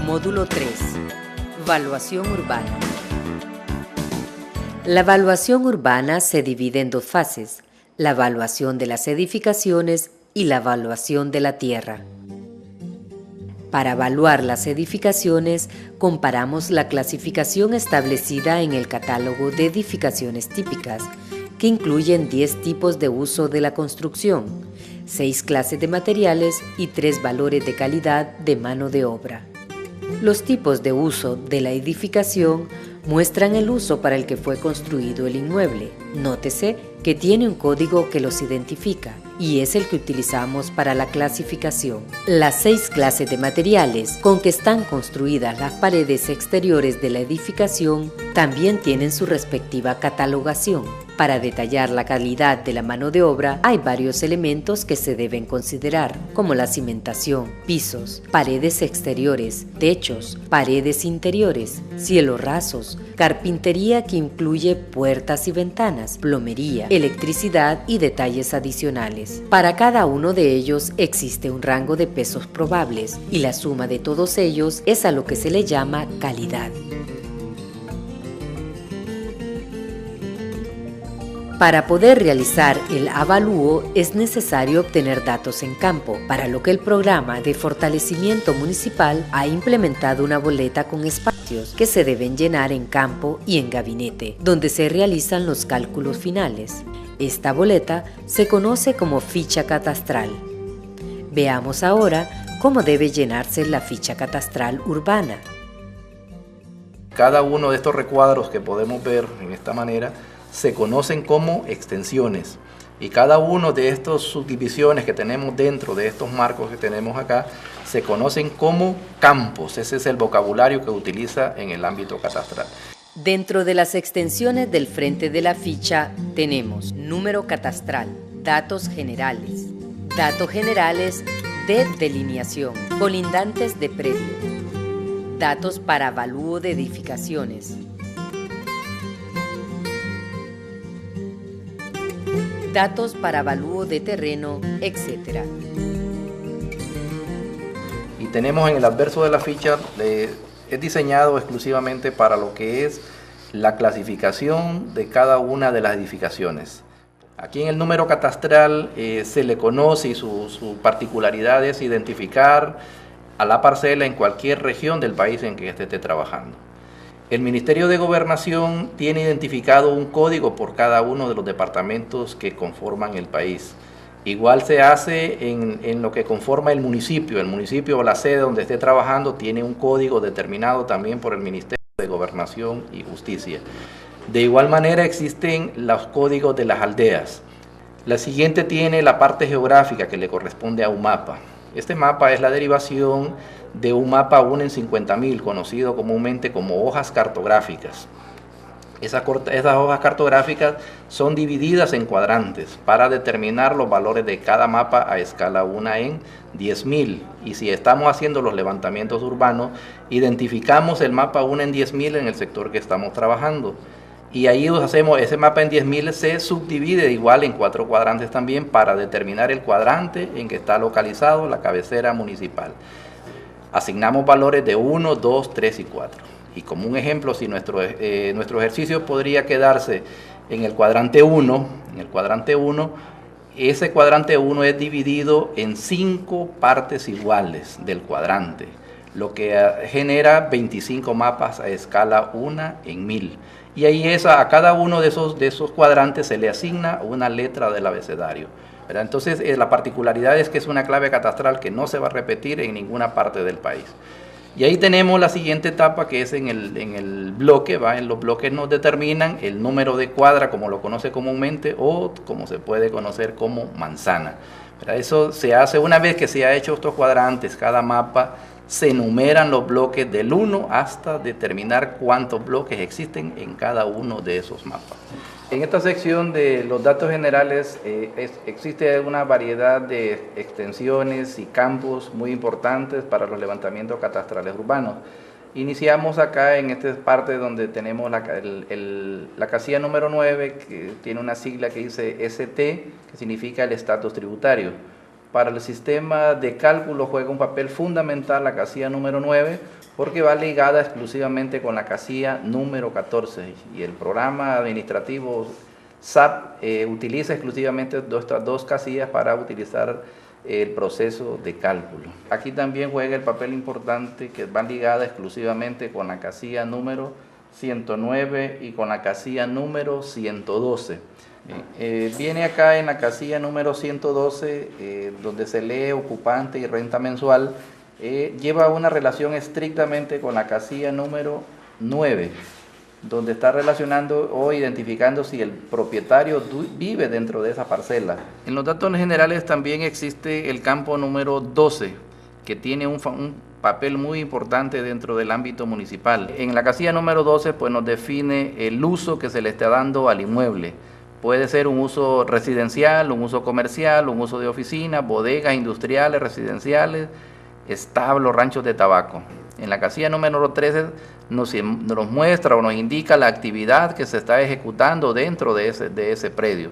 Módulo 3. Evaluación urbana. La evaluación urbana se divide en dos fases: la evaluación de las edificaciones y la evaluación de la tierra. Para evaluar las edificaciones, comparamos la clasificación establecida en el Catálogo de Edificaciones Típicas, que incluyen 10 tipos de uso de la construcción, 6 clases de materiales y 3 valores de calidad de mano de obra. Los tipos de uso de la edificación muestran el uso para el que fue construido el inmueble. Nótese que tiene un código que los identifica y es el que utilizamos para la clasificación. Las 6 clases de materiales con que están construidas las paredes exteriores de la edificación también tienen su respectiva catalogación. Para detallar la calidad de la mano de obra hay varios elementos que se deben considerar, como la cimentación, pisos, paredes exteriores, techos, paredes interiores, cielos rasos, carpintería que incluye puertas y ventanas, plomería, electricidad y detalles adicionales. Para cada uno de ellos existe un rango de pesos probables y la suma de todos ellos es a lo que se le llama calidad. Para poder realizar el avalúo es necesario obtener datos en campo, para lo que el Programa de Fortalecimiento Municipal ha implementado una boleta con espacios que se deben llenar en campo y en gabinete, donde se realizan los cálculos finales. Esta boleta se conoce como ficha catastral. Veamos ahora cómo debe llenarse la ficha catastral urbana. Cada uno de estos recuadros que podemos ver en esta manera se conocen como extensiones, y cada uno de estas subdivisiones que tenemos dentro de estos marcos que tenemos acá se conocen como campos. Ese es el vocabulario que utiliza en el ámbito catastral. Dentro de las extensiones del frente de la ficha tenemos número catastral, datos generales de delineación, colindantes de predio, datos para avalúo de edificaciones, datos para avalúo de terreno, etc. Y tenemos en el adverso de la ficha, es diseñado exclusivamente para lo que es la clasificación de cada una de las edificaciones. Aquí en el número catastral se le conoce, y su particularidad es identificar a la parcela en cualquier región del país en que esté trabajando. El Ministerio de Gobernación tiene identificado un código por cada uno de los departamentos que conforman el país. Igual se hace en lo que conforma el municipio. El municipio o la sede donde esté trabajando tiene un código determinado también por el Ministerio de Gobernación y Justicia. De igual manera existen los códigos de las aldeas. La siguiente tiene la parte geográfica que le corresponde a un mapa. Este mapa es la derivación de un mapa 1 en 50.000, conocido comúnmente como hojas cartográficas. Esas hojas cartográficas son divididas en cuadrantes para determinar los valores de cada mapa a escala 1 en 10.000. Y si estamos haciendo los levantamientos urbanos, identificamos el mapa 1 en 10.000 en el sector que estamos trabajando. Y ahí hacemos ese mapa en 10.000, se subdivide igual en 4 cuadrantes también para determinar el cuadrante en que está localizado la cabecera municipal. Asignamos valores de 1, 2, 3 y 4. Y como un ejemplo, si nuestro ejercicio podría quedarse en el cuadrante 1, ese cuadrante 1 es dividido en 5 partes iguales del cuadrante, lo que genera 25 mapas a escala 1 en 1000. Y ahí a cada uno de esos cuadrantes se le asigna una letra del abecedario. ¿Verdad? Entonces, la particularidad es que es una clave catastral que no se va a repetir en ninguna parte del país. Y ahí tenemos la siguiente etapa, que es en el bloque. En los bloques nos determinan el número de cuadra, como lo conoce comúnmente, o como se puede conocer como manzana. ¿Verdad? Eso se hace una vez que se ha hecho estos cuadrantes, cada mapa, se enumeran los bloques del 1 hasta determinar cuántos bloques existen en cada uno de esos mapas. En esta sección de los datos generales existe una variedad de extensiones y campos muy importantes para los levantamientos catastrales urbanos. Iniciamos acá en esta parte donde tenemos la casilla número 9, que tiene una sigla que dice ST, que significa el estatus tributario. para el sistema de cálculo juega un papel fundamental la casilla número 9, porque va ligada exclusivamente con la casilla número 14 y el programa administrativo SAP utiliza exclusivamente estas dos casillas para utilizar el proceso de cálculo. Aquí también juega el papel importante que va ligada exclusivamente con la casilla número 109 y con la casilla número 112. Viene acá en la casilla número 112, donde se lee ocupante y renta mensual, lleva una relación estrictamente con la casilla número 9, donde está relacionando o identificando si el propietario vive dentro de esa parcela. En los datos generales también existe el campo número 12, que tiene un papel muy importante dentro del ámbito municipal. En la casilla número 12 pues nos define el uso que se le está dando al inmueble. Puede ser un uso residencial, un uso comercial, un uso de oficina, bodegas industriales, residenciales, establos, ranchos de tabaco. En la casilla número 13 nos muestra o nos indica la actividad que se está ejecutando dentro de ese predio.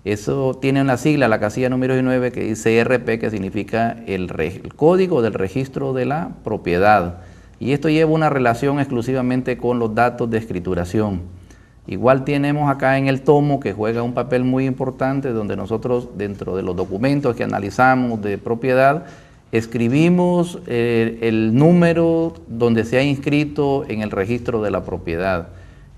Eso tiene una sigla, la casilla número 9, que dice RP, que significa el código del registro de la propiedad. Y esto lleva una relación exclusivamente con los datos de escrituración. Igual tenemos acá en el tomo, que juega un papel muy importante, donde nosotros dentro de los documentos que analizamos de propiedad, escribimos el número donde se ha inscrito en el registro de la propiedad.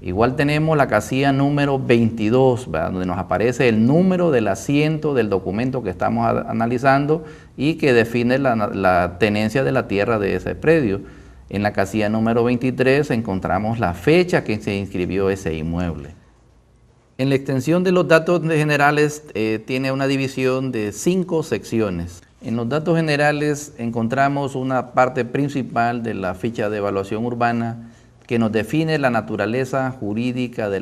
Igual tenemos la casilla número 22, ¿verdad?, donde nos aparece el número del asiento del documento que estamos analizando y que define la tenencia de la tierra de ese predio. En la casilla número 23 encontramos la fecha que se inscribió ese inmueble. En la extensión de los datos generales tiene una división de 5 secciones. En los datos generales encontramos una parte principal de la ficha de evaluación urbana que nos define la naturaleza jurídica de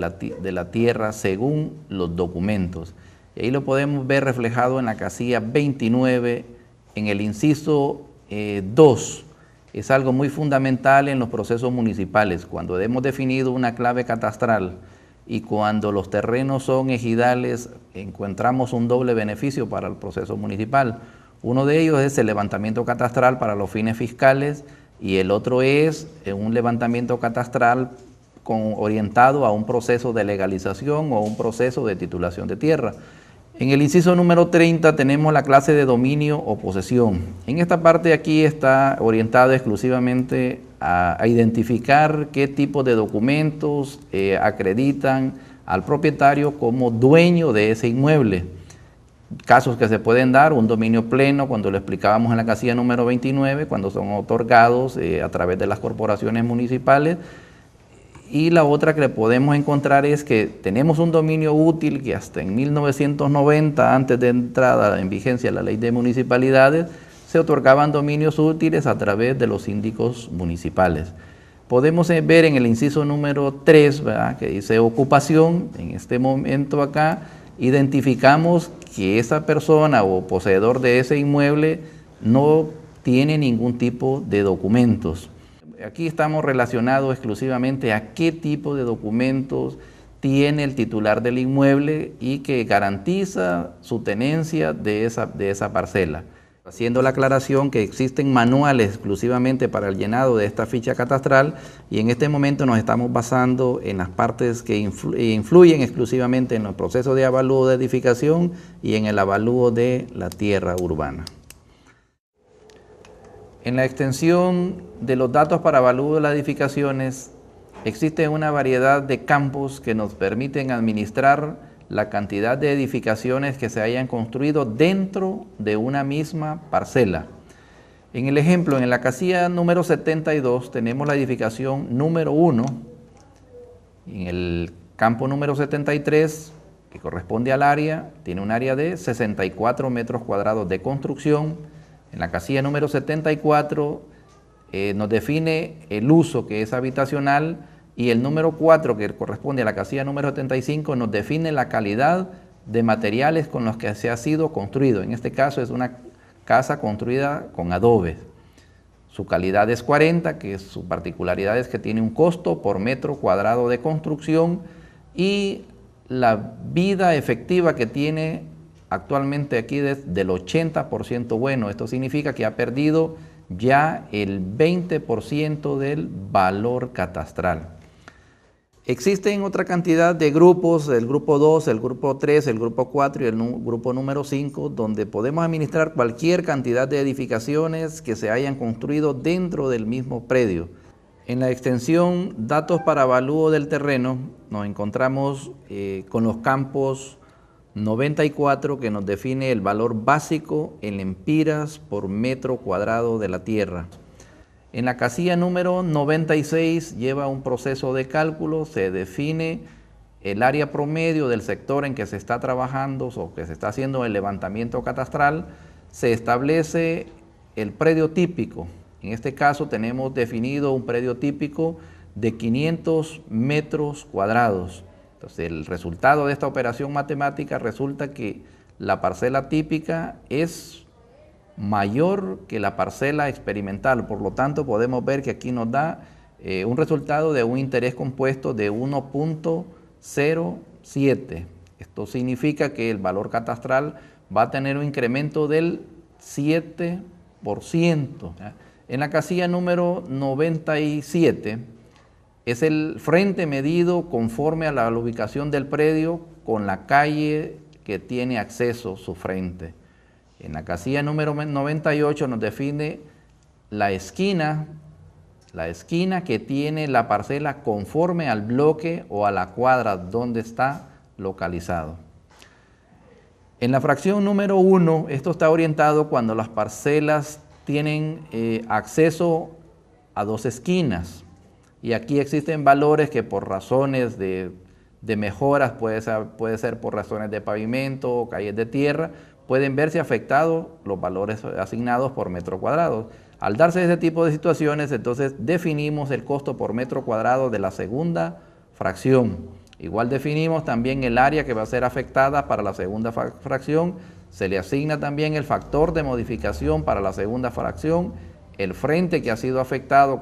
la tierra según los documentos. Y ahí lo podemos ver reflejado en la casilla 29, en el inciso 2. Es algo muy fundamental en los procesos municipales. Cuando hemos definido una clave catastral y cuando los terrenos son ejidales, encontramos un doble beneficio para el proceso municipal. Uno de ellos es el levantamiento catastral para los fines fiscales y el otro es un levantamiento catastral orientado a un proceso de legalización o un proceso de titulación de tierra. En el inciso número 30 tenemos la clase de dominio o posesión. En esta parte aquí está orientado exclusivamente a identificar qué tipo de documentos acreditan al propietario como dueño de ese inmueble. Casos que se pueden dar, un dominio pleno, cuando lo explicábamos en la casilla número 29, cuando son otorgados a través de las corporaciones municipales. Y la otra que podemos encontrar es que tenemos un dominio útil que hasta en 1990, antes de entrada en vigencia la ley de municipalidades, se otorgaban dominios útiles a través de los síndicos municipales. Podemos ver en el inciso número 3, ¿verdad?, que dice ocupación. En este momento acá identificamos que esa persona o poseedor de ese inmueble no tiene ningún tipo de documentos. Aquí estamos relacionados exclusivamente a qué tipo de documentos tiene el titular del inmueble y que garantiza su tenencia de esa parcela. Haciendo la aclaración que existen manuales exclusivamente para el llenado de esta ficha catastral y en este momento nos estamos basando en las partes que influyen exclusivamente en los procesos de avalúo de edificación y en el avalúo de la tierra urbana. En la extensión de los datos para avalúo de las edificaciones, existe una variedad de campos que nos permiten administrar la cantidad de edificaciones que se hayan construido dentro de una misma parcela. En el ejemplo, en la casilla número 72 tenemos la edificación número 1, en el campo número 73, que corresponde al área, tiene un área de 64 metros cuadrados de construcción. En la casilla número 74 nos define el uso, que es habitacional, y el número 4, que corresponde a la casilla número 75, nos define la calidad de materiales con los que se ha sido construido. En este caso es una casa construida con adobe. Su calidad es 40, que su particularidad es que tiene un costo por metro cuadrado de construcción y la vida efectiva que tiene actualmente aquí del 80% bueno. Esto significa que ha perdido ya el 20% del valor catastral. Existen otra cantidad de grupos, el grupo 2, el grupo 3, el grupo 4 y el grupo número 5, donde podemos administrar cualquier cantidad de edificaciones que se hayan construido dentro del mismo predio. En la extensión Datos para avalúo del terreno nos encontramos con los campos 94, que nos define el valor básico en lempiras por metro cuadrado de la tierra. En la casilla número 96 lleva un proceso de cálculo, se define el área promedio del sector en que se está trabajando o que se está haciendo el levantamiento catastral, se establece el predio típico. En este caso tenemos definido un predio típico de 500 metros cuadrados. Entonces el resultado de esta operación matemática resulta que la parcela típica es mayor que la parcela experimental, por lo tanto podemos ver que aquí nos da un resultado de un interés compuesto de 1.07. Esto significa que el valor catastral va a tener un incremento del 7%. En la casilla número 97 es el frente medido conforme a la ubicación del predio con la calle que tiene acceso su frente. En la casilla número 98 nos define la esquina que tiene la parcela conforme al bloque o a la cuadra donde está localizado. En la fracción número 1, esto está orientado cuando las parcelas tienen acceso a dos esquinas. Y aquí existen valores que por razones de mejoras, puede ser por razones de pavimento o calles de tierra, pueden verse afectados los valores asignados por metro cuadrado. Al darse ese tipo de situaciones, entonces definimos el costo por metro cuadrado de la segunda fracción. Igual definimos también el área que va a ser afectada para la segunda fracción. Se le asigna también el factor de modificación para la segunda fracción, el frente que ha sido afectado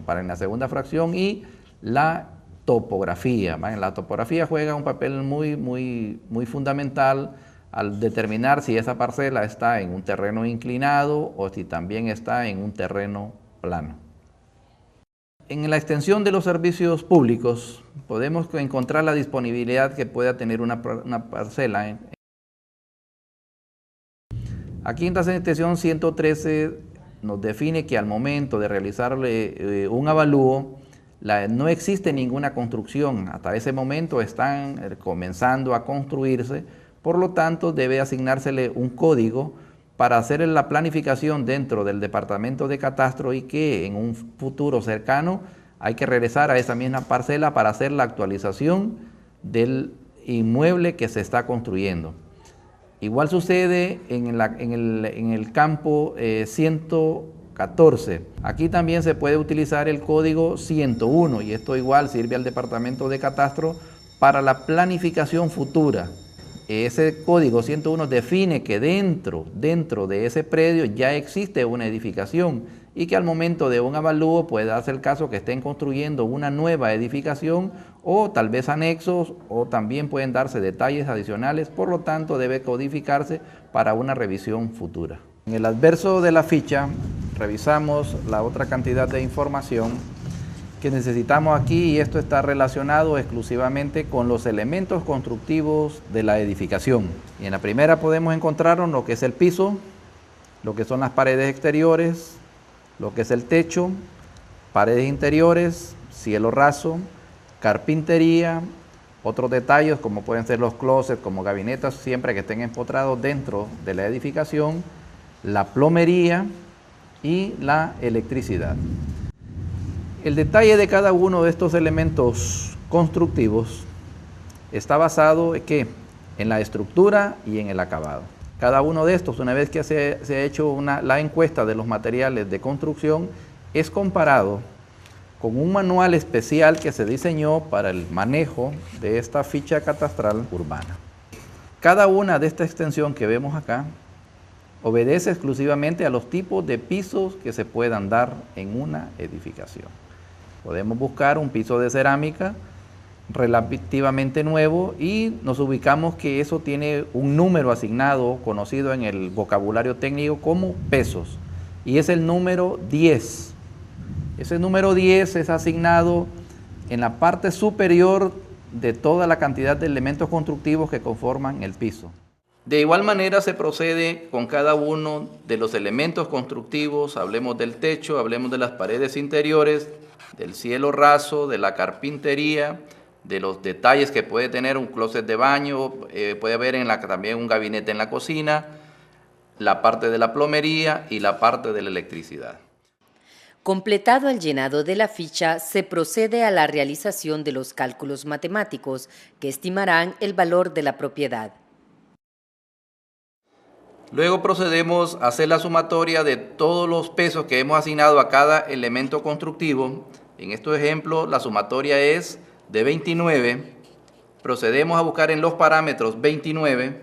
para en la segunda fracción y la topografía. La topografía juega un papel muy fundamental al determinar si esa parcela está en un terreno inclinado o si también está en un terreno plano. En la extensión de los servicios públicos podemos encontrar la disponibilidad que pueda tener una parcela. Aquí en la extensión 113 nos define que al momento de realizarle un avalúo, no existe ninguna construcción. Hasta ese momento están comenzando a construirse. Por lo tanto, debe asignársele un código para hacer la planificación dentro del departamento de catastro y que en un futuro cercano hay que regresar a esa misma parcela para hacer la actualización del inmueble que se está construyendo. Igual sucede en el campo 114. Aquí también se puede utilizar el código 101 y esto igual sirve al departamento de catastro para la planificación futura. Ese código 101 define que dentro de ese predio ya existe una edificación y que al momento de un avalúo puede darse el caso que estén construyendo una nueva edificación o tal vez anexos o también pueden darse detalles adicionales, por lo tanto debe codificarse para una revisión futura. En el adverso de la ficha revisamos la otra cantidad de información que necesitamos aquí y esto está relacionado exclusivamente con los elementos constructivos de la edificación. Y en la primera podemos encontrarnos lo que es el piso, lo que son las paredes exteriores, lo que es el techo, paredes interiores, cielo raso, carpintería, otros detalles como pueden ser los closets, como gabinetes siempre que estén empotrados dentro de la edificación, la plomería y la electricidad. El detalle de cada uno de estos elementos constructivos está basado en la estructura y en el acabado. Cada uno de estos, una vez que se ha hecho la encuesta de los materiales de construcción, es comparado con un manual especial que se diseñó para el manejo de esta ficha catastral urbana. Cada una de esta extensión que vemos acá obedece exclusivamente a los tipos de pisos que se puedan dar en una edificación. Podemos buscar un piso de cerámica relativamente nuevo y nos ubicamos que eso tiene un número asignado conocido en el vocabulario técnico como pesos y es el número 10. Ese número 10 es asignado en la parte superior de toda la cantidad de elementos constructivos que conforman el piso. De igual manera se procede con cada uno de los elementos constructivos, hablemos del techo, hablemos de las paredes interiores, del cielo raso, de la carpintería, de los detalles que puede tener un closet de baño, puede haber también un gabinete en la cocina, la parte de la plomería y la parte de la electricidad. Completado el llenado de la ficha, se procede a la realización de los cálculos matemáticos que estimarán el valor de la propiedad. Luego procedemos a hacer la sumatoria de todos los pesos que hemos asignado a cada elemento constructivo. En estos ejemplos la sumatoria es de 29. Procedemos a buscar en los parámetros 29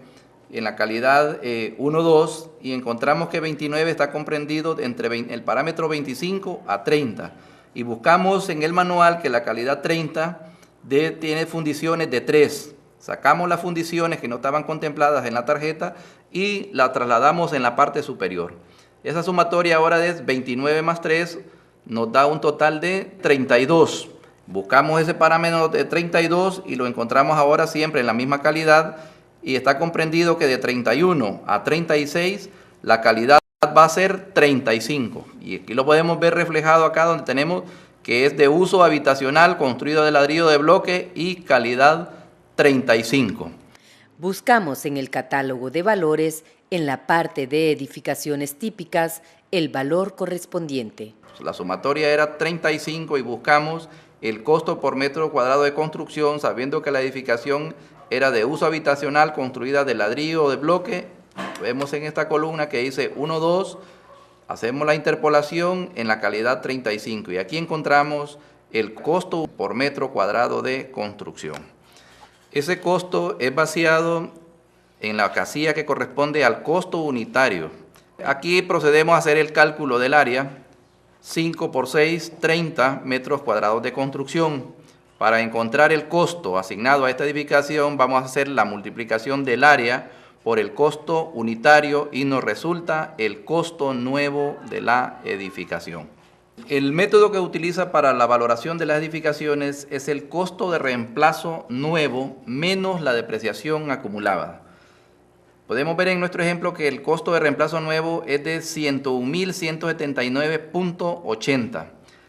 en la calidad 1, 2 y encontramos que 29 está comprendido entre el parámetro 25 a 30 y buscamos en el manual que la calidad 30 tiene fundiciones de 3. Sacamos las fundiciones que no estaban contempladas en la tarjeta y la trasladamos en la parte superior. Esa sumatoria ahora es 29 más 3, nos da un total de 32. Buscamos ese parámetro de 32 y lo encontramos ahora siempre en la misma calidad y está comprendido que de 31 a 36 la calidad va a ser 35. Y aquí lo podemos ver reflejado acá donde tenemos que es de uso habitacional, construido de ladrillo de bloque y calidad 35. Buscamos en el catálogo de valores, en la parte de edificaciones típicas, el valor correspondiente. La sumatoria era 35 y buscamos el costo por metro cuadrado de construcción, sabiendo que la edificación era de uso habitacional, construida de ladrillo o de bloque. Vemos en esta columna que dice 1, 2, hacemos la interpolación en la calidad 35 y aquí encontramos el costo por metro cuadrado de construcción. Ese costo es vaciado en la casilla que corresponde al costo unitario. Aquí procedemos a hacer el cálculo del área, 5 por 6, 30 metros cuadrados de construcción. Para encontrar el costo asignado a esta edificación vamos a hacer la multiplicación del área por el costo unitario y nos resulta el costo nuevo de la edificación. El método que utiliza para la valoración de las edificaciones es el costo de reemplazo nuevo menos la depreciación acumulada. Podemos ver en nuestro ejemplo que el costo de reemplazo nuevo es de 101.179.80.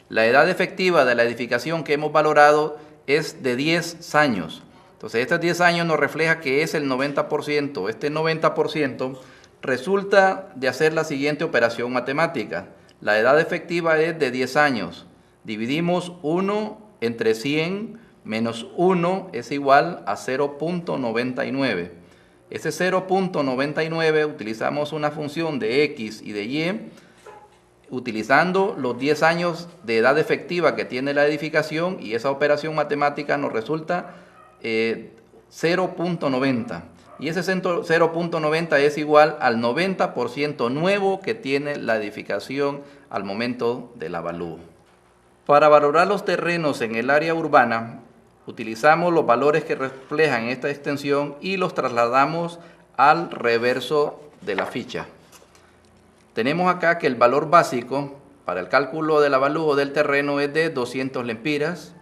La edad efectiva de la edificación que hemos valorado es de 10 años. Entonces, estos 10 años nos refleja que es el 90%. Este 90% resulta de hacer la siguiente operación matemática. La edad efectiva es de 10 años. Dividimos 1 entre 100 menos 1 es igual a 0.99. Ese 0.99 utilizamos una función de x y de y, utilizando los 10 años de edad efectiva que tiene la edificación y esa operación matemática nos resulta 0.90. Y ese 0.90 es igual al 90% nuevo que tiene la edificación al momento del avalúo. Para valorar los terrenos en el área urbana, utilizamos los valores que reflejan esta extensión y los trasladamos al reverso de la ficha. Tenemos acá que el valor básico para el cálculo del avalúo del terreno es de 200 lempiras.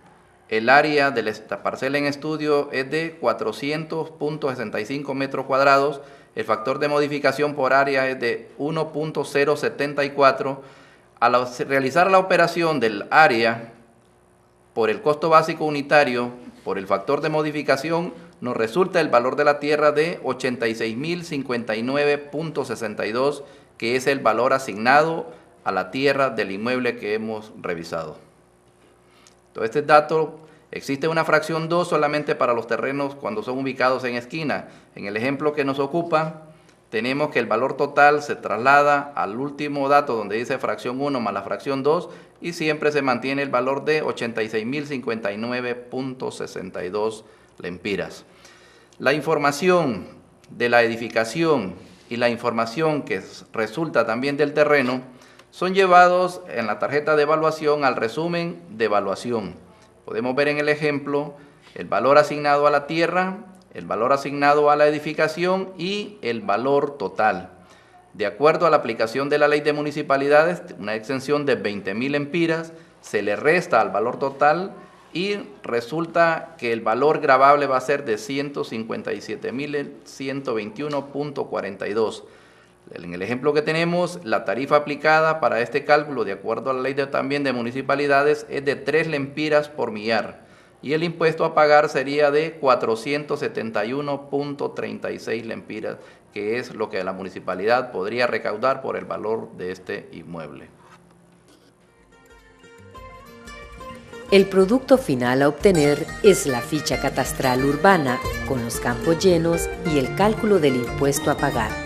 El área de esta parcela en estudio es de 400.65 metros cuadrados. El factor de modificación por área es de 1.074. Al realizar la operación del área por el costo básico unitario, por el factor de modificación, nos resulta el valor de la tierra de 86.059.62, que es el valor asignado a la tierra del inmueble que hemos revisado. Todo este dato, existe una fracción 2 solamente para los terrenos cuando son ubicados en esquina. En el ejemplo que nos ocupa, tenemos que el valor total se traslada al último dato donde dice fracción 1 más la fracción 2 y siempre se mantiene el valor de 86.059.62 lempiras. La información de la edificación y la información que resulta también del terreno son llevados en la tarjeta de evaluación al resumen de evaluación. Podemos ver en el ejemplo el valor asignado a la tierra, el valor asignado a la edificación y el valor total. De acuerdo a la aplicación de la ley de municipalidades, una exención de 20.000 lempiras se le resta al valor total y resulta que el valor gravable va a ser de 157.121.42. En el ejemplo que tenemos, la tarifa aplicada para este cálculo, de acuerdo a la ley también de municipalidades, es de 3 lempiras por millar y el impuesto a pagar sería de 471.36 lempiras, que es lo que la municipalidad podría recaudar por el valor de este inmueble. El producto final a obtener es la ficha catastral urbana con los campos llenos y el cálculo del impuesto a pagar.